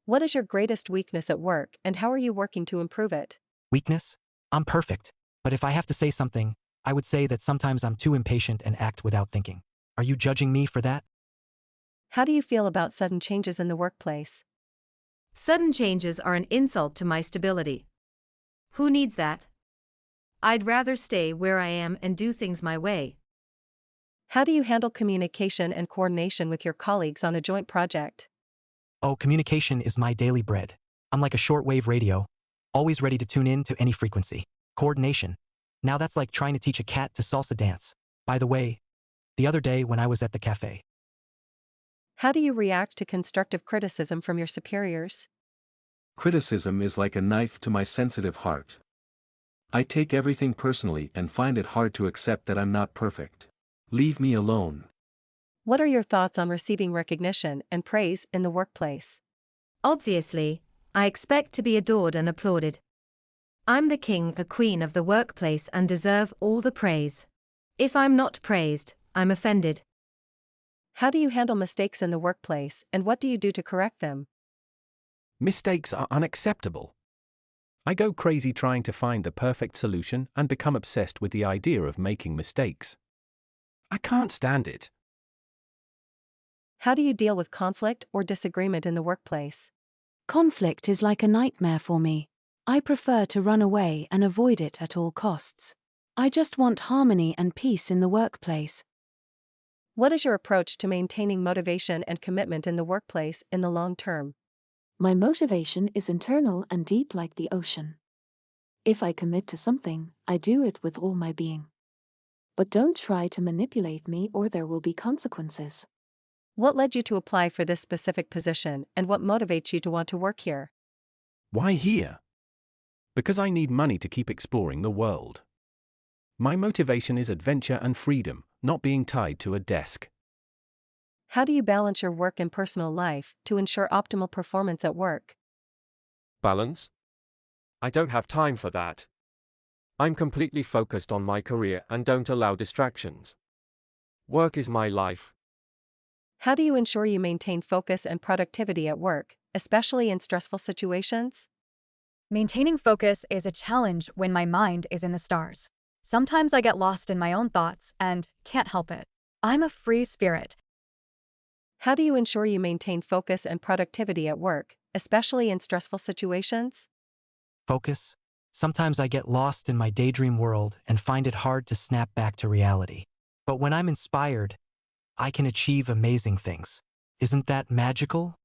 What is your greatest weakness at work and how are you working to improve it? Weakness? I'm perfect. But if I have to say something, I would say that sometimes I'm too impatient and act without thinking. Are you judging me for that? How do you feel about sudden changes in the workplace? Sudden changes are an insult to my stability. Who needs that? I'd rather stay where I am and do things my way. How do you handle communication and coordination with your colleagues on a joint project? Oh, communication is my daily bread. I'm like a shortwave radio, always ready to tune in to any frequency. Coordination. Now that's like trying to teach a cat to salsa dance. By the way, the other day when I was at the cafe. How do you react to constructive criticism from your superiors? Criticism is like a knife to my sensitive heart. I take everything personally and find it hard to accept that I'm not perfect. Leave me alone. What are your thoughts on receiving recognition and praise in the workplace? Obviously, I expect to be adored and applauded. I'm the king or queen of the workplace and deserve all the praise. If I'm not praised, I'm offended. How do you handle mistakes in the workplace and what do you do to correct them? Mistakes are unacceptable. I go crazy trying to find the perfect solution and become obsessed with the idea of making mistakes. I can't stand it. How do you deal with conflict or disagreement in the workplace? Conflict is like a nightmare for me. I prefer to run away and avoid it at all costs. I just want harmony and peace in the workplace. What is your approach to maintaining motivation and commitment in the workplace in the long term? My motivation is internal and deep like the ocean. If I commit to something, I do it with all my being. But don't try to manipulate me or there will be consequences. What led you to apply for this specific position and what motivates you to want to work here? Why here? Because I need money to keep exploring the world. My motivation is adventure and freedom, not being tied to a desk. How do you balance your work and personal life to ensure optimal performance at work? Balance? I don't have time for that. I'm completely focused on my career and don't allow distractions. Work is my life. How do you ensure you maintain focus and productivity at work, especially in stressful situations? Maintaining focus is a challenge when my mind is in the stars. Sometimes I get lost in my own thoughts and can't help it. I'm a free spirit. How do you ensure you maintain focus and productivity at work, especially in stressful situations? Focus? Sometimes I get lost in my daydream world and find it hard to snap back to reality. But when I'm inspired, I can achieve amazing things. Isn't that magical?